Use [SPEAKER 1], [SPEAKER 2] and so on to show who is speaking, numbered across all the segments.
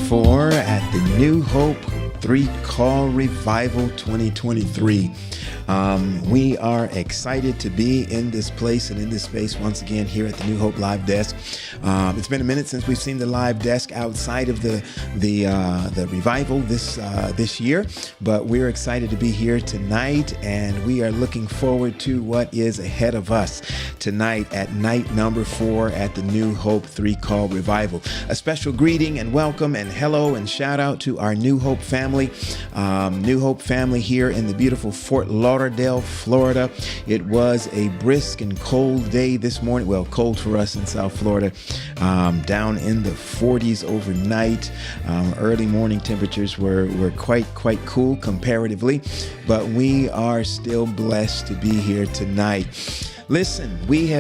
[SPEAKER 1] 4 at the New Hope 3-Call Revival 2023. We are excited to be in this place and in this space once again here at the New Hope Live Desk. It's been a minute since we've seen the live desk outside of the revival this year, but we're excited to be here tonight, and we are looking forward to what is ahead of us tonight at night number 4 at the New Hope 3-Call Revival. A special greeting and welcome and hello and shout out to our New Hope family. New Hope family here in the beautiful Fort Lauderdale, Florida. It was a brisk and cold day this morning. Well, cold for us in South Florida, down in the 40s overnight. Early morning temperatures were quite cool comparatively, but we are still blessed to be here tonight. Listen, we've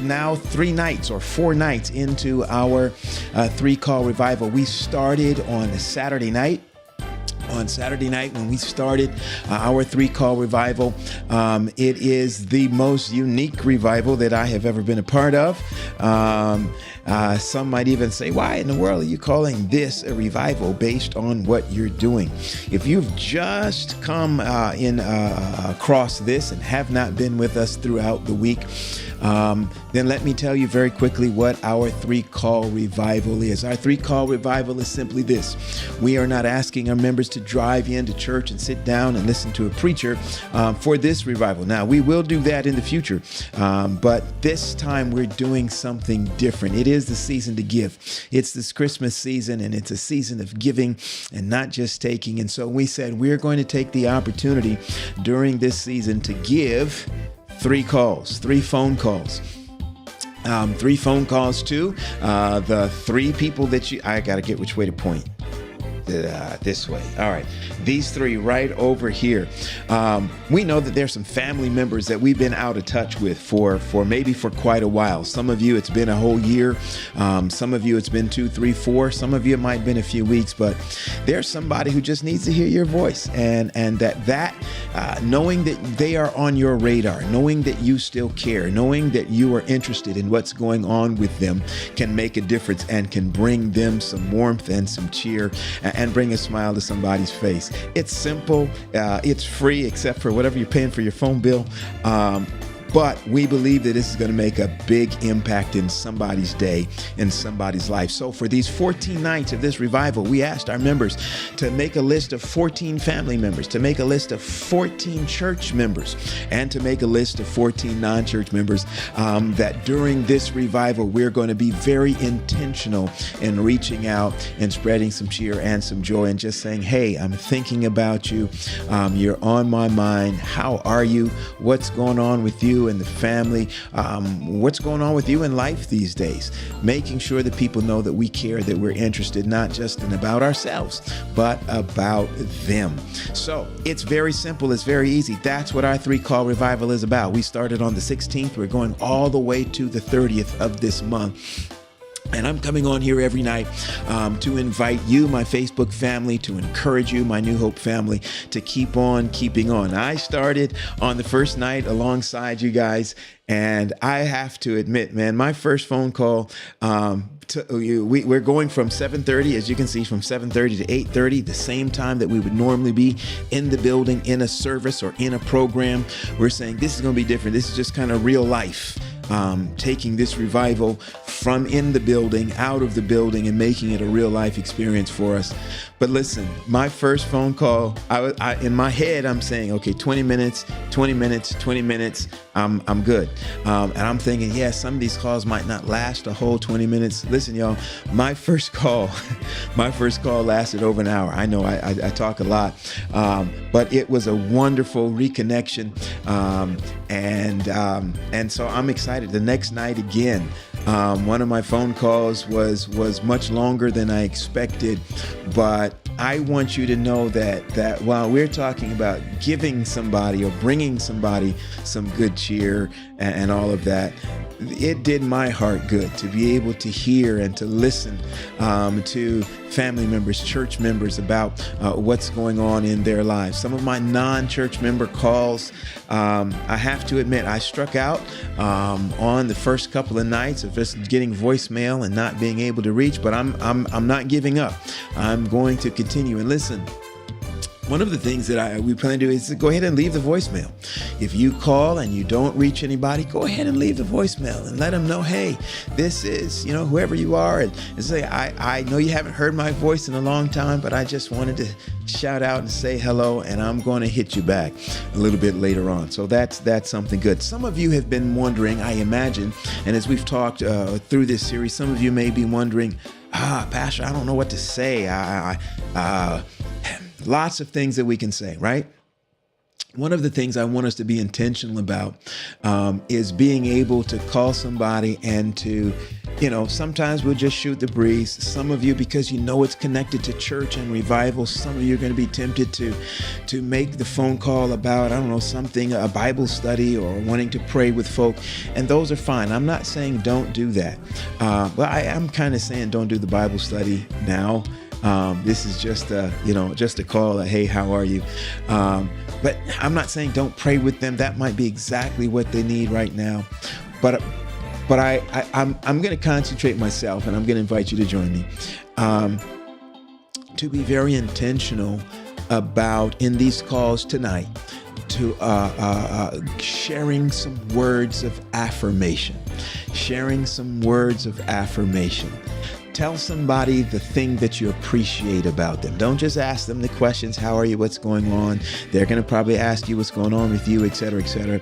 [SPEAKER 1] now 4 nights into our 3-Call Revival. We started on a Saturday night. On Saturday night when we started our 3-Call Revival, it is the most unique revival that I have ever been a part of. Some might even say, why in the world are you calling this a revival based on what you're doing? If you've just come across this and have not been with us throughout the week, then let me tell you very quickly what our 3-Call Revival is. Our 3-Call Revival is simply this. We are not asking our members to drive into church and sit down and listen to a preacher for this revival. Now, we will do that in the future, but this time we're doing something different. It is the season to give. It's this Christmas season, and it's a season of giving and not just taking. And so we said we're going to take the opportunity during this season to give 3 phone calls. 3 phone calls to the 3 people that I got to get which way to point. This way. All right. These 3 right over here. We know that there's some family members that we've been out of touch with for quite a while. Some of you, it's been a whole year. Some of you, it's been 2, 3, 4. Some of you, it might have been a few weeks, but there's somebody who just needs to hear your voice, and that knowing that they are on your radar, knowing that you still care, knowing that you are interested in what's going on with them can make a difference and can bring them some warmth and some cheer and bring a smile to somebody's face. It's simple. It's free, except for whatever you're paying for your phone bill. But we believe that this is going to make a big impact in somebody's day, in somebody's life. So for these 14 nights of this revival, we asked our members to make a list of 14 family members, to make a list of 14 church members, and to make a list of 14 non-church members, that during this revival, we're going to be very intentional in reaching out and spreading some cheer and some joy and just saying, hey, I'm thinking about you. You're on my mind. How are you? What's going on with you and the family? What's going on with you in life these days? Making sure that people know that we care, that we're interested, not just in about ourselves, but about them. So it's very simple. It's very easy. That's what our 3-Call Revival is about. We started on the 16th. We're going all the way to the 30th of this month. And I'm coming on here every night to invite you, my Facebook family, to encourage you, my New Hope family, to keep on keeping on. I started on the first night alongside you guys, and I have to admit, man, my first phone call we're going from 7:30, as you can see, from 7:30 to 8:30, the same time that we would normally be in the building, in a service or in a program. We're saying this is going to be different. This is just kind of real life. Taking this revival from in the building, out of the building, and making it a real life experience for us. But listen, my first phone call, I in my head, I'm saying, okay, 20 minutes, I'm good. And I'm thinking, yeah, some of these calls might not last a whole 20 minutes. Listen, y'all, my first call lasted over an hour. I know I talk a lot, but it was a wonderful reconnection. And so I'm excited. The next night again, one of my phone calls was much longer than I expected, but I want you to know that while we're talking about giving somebody or bringing somebody some good cheer and all of that, it did my heart good to be able to hear and to listen to family members, church members about what's going on in their lives. Some of my non-church member calls, I have to admit, I struck out on the first couple of nights of just getting voicemail and not being able to reach, but I'm not giving up. I'm going to continue. And listen, one of the things that we plan to do is to go ahead and leave the voicemail. If you call and you don't reach anybody, go ahead and leave the voicemail and let them know, hey, this is, whoever you are. And say, I know you haven't heard my voice in a long time, but I just wanted to shout out and say hello, and I'm going to hit you back a little bit later on. So that's something good. Some of you have been wondering, I imagine, and as we've talked through this series, some of you may be wondering, Pastor, I don't know what to say. Lots of things that we can say, right? One of the things I want us to be intentional about is being able to call somebody and to, sometimes we'll just shoot the breeze. Some of you, because it's connected to church and revival, some of you are going to be tempted to make the phone call about, something, a Bible study or wanting to pray with folk. And those are fine. I'm not saying don't do that. But I am kind of saying don't do the Bible study now. This is just a call. Hey, how are you? But I'm not saying don't pray with them. That might be exactly what they need right now. But I'm going to concentrate myself, and I'm going to invite you to join me to be very intentional about in these calls tonight to sharing some words of affirmation. Sharing some words of affirmation. Tell somebody the thing that you appreciate about them. Don't just ask them the questions, how are you, what's going on? They're going to probably ask you what's going on with you, et cetera, et cetera.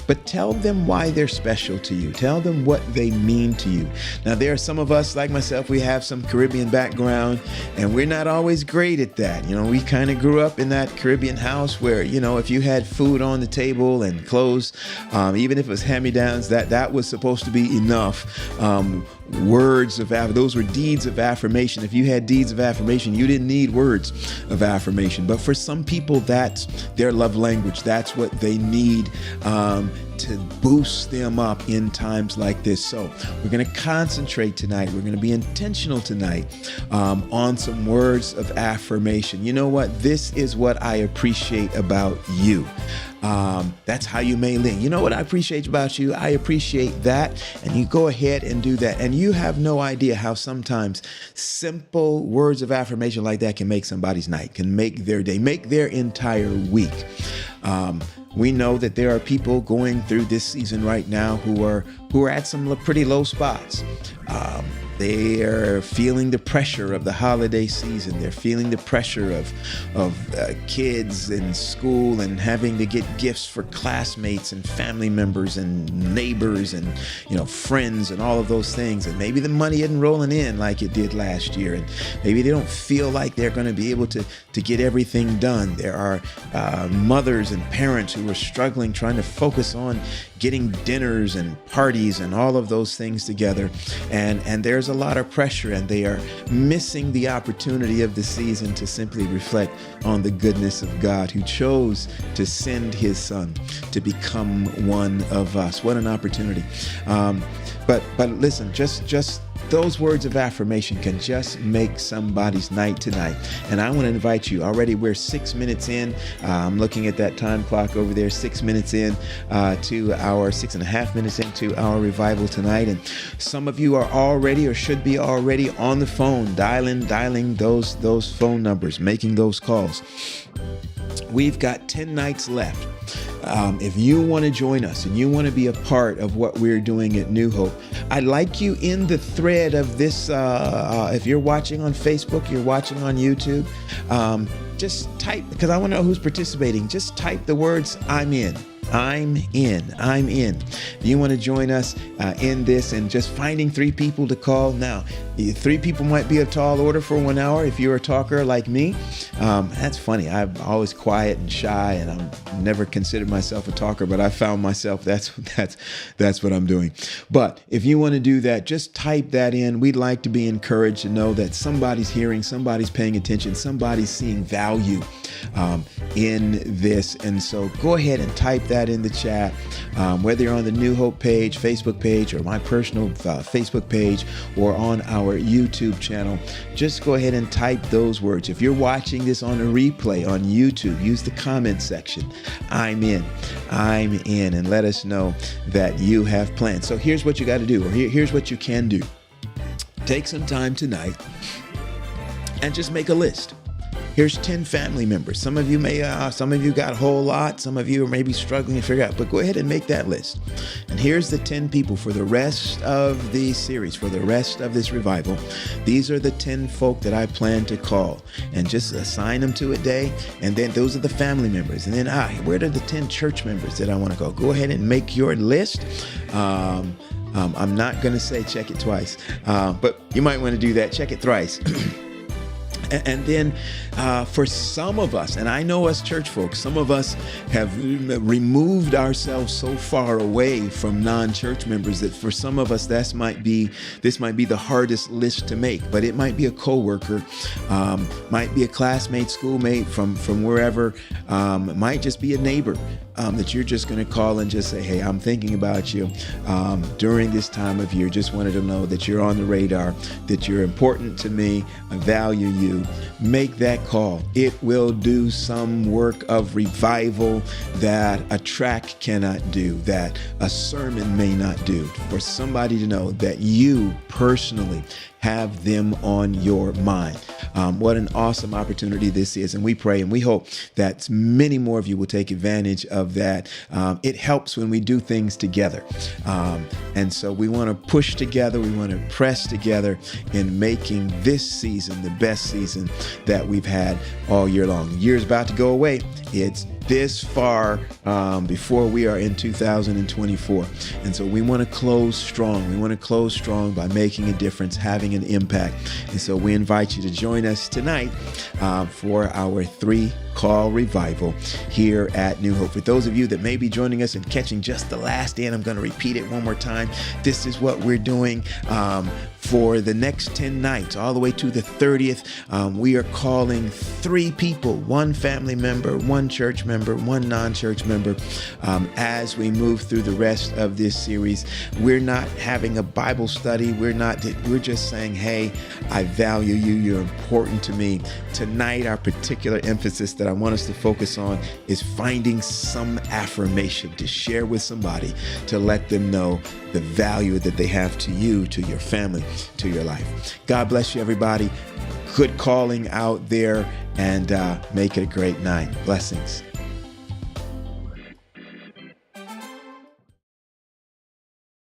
[SPEAKER 1] But tell them why they're special to you. Tell them what they mean to you. Now, there are some of us, like myself, we have some Caribbean background, and we're not always great at that. We kind of grew up in that Caribbean house where, if you had food on the table and clothes, even if it was hand-me-downs, that was supposed to be enough. Words of those were deeds of affirmation. If you had deeds of affirmation, you didn't need words of affirmation. But for some people, that's their love language. That's what they need to boost them up in times like this. So we're going to concentrate tonight. We're going to be intentional tonight on some words of affirmation. You know what? This is what I appreciate about you. That's how you may lean. You know what I appreciate about you? I appreciate that. And you go ahead and do that. And you have no idea how sometimes simple words of affirmation like that can make somebody's night, can make their day, make their entire week. We know that there are people going through this season right now who are at some pretty low spots. They are feeling the pressure of the holiday season. They're feeling the pressure of kids in school and having to get gifts for classmates and family members and neighbors and friends and all of those things. And maybe the money isn't rolling in like it did last year. And maybe they don't feel like they're going to be able to get everything done. There are mothers and parents who are struggling, trying to focus on getting dinners and parties and all of those things together. And there's a lot of pressure, and they are missing the opportunity of the season to simply reflect on the goodness of God, who chose to send his son to become one of us. What an opportunity. But listen, just those words of affirmation can just make somebody's night tonight. And I want to invite you. Already we're 6 minutes in. I'm looking at that time clock over there, 6 minutes in to our 6.5 minutes into our revival tonight. And some of you are already or should be already on the phone, dialing those phone numbers, making those calls. We've got 10 nights left. If you want to join us and you want to be a part of what we're doing at New Hope, I'd like you in the thread of this. If you're watching on Facebook, you're watching on YouTube, just type, because I want to know who's participating. Just type the words, I'm in. I'm in. If you want to join us in this and just finding 3 people to call. Now, 3 people might be a tall order for 1 hour if you're a talker like me. That's funny. I'm always quiet and shy, and I'm never considered myself a talker, but I found myself that's what I'm doing. But if you want to do that, just type that in. We'd like to be encouraged to know that somebody's hearing, somebody's paying attention, somebody's seeing value in this. And so go ahead and type that in the chat, whether you're on the New Hope page, Facebook page, or my personal Facebook page, or on our YouTube channel. Just go ahead and type those words. If you're watching this on a replay on YouTube, use the comment section. I'm in, and let us know that you have plans. So here's what you got to do, or here's what you can do. Take some time tonight and just make a list. Here's 10 family members. Some of you got a whole lot. Some of you are maybe struggling to figure out, but go ahead and make that list. And here's the 10 people for the rest of the series, for the rest of this revival. These are the 10 folk that I plan to call, and just assign them to a day. And then those are the family members. And then, where are the 10 church members that I want to go? Go ahead and make your list. I'm not going to say check it twice, but you might want to do that. Check it thrice. And then for some of us, and I know us church folks, some of us have removed ourselves so far away from non-church members that for some of us, this might be the hardest list to make. But it might be a coworker, might be a classmate, schoolmate from wherever, might just be a neighbor that you're just going to call and just say, hey, I'm thinking about you during this time of year. Just wanted to know that you're on the radar, that you're important to me, I value you. Make that call. It will do some work of revival that a track cannot do, that a sermon may not do, for somebody to know that you personally have them on your mind. What an awesome opportunity this is. And we pray and we hope that many more of you will take advantage of that. It helps when we do things together. And so we want to push together. We want to press together in making this season the best season that we've had all year long. The year's about to go away. It's this far before we are in 2024. And so we want to close strong. We want to close strong by making a difference, having an impact. And so we invite you to join us tonight for our 3-call revival here at New Hope. For those of you that may be joining us and catching just the last in, I'm going to repeat it one more time. This is what we're doing for the next 10 nights, all the way to the 30th. We are calling 3 people, 1 family member, 1 church member, 1 non-church member, as we move through the rest of this series. We're not having a Bible study. We're just saying, hey, I value you. You're important to me. Tonight, our particular emphasis that I want us to focus on is finding some affirmation to share with somebody, to let them know the value that they have to you, to your family, to your life. God bless you, everybody. Good calling out there, and make it a great night. Blessings.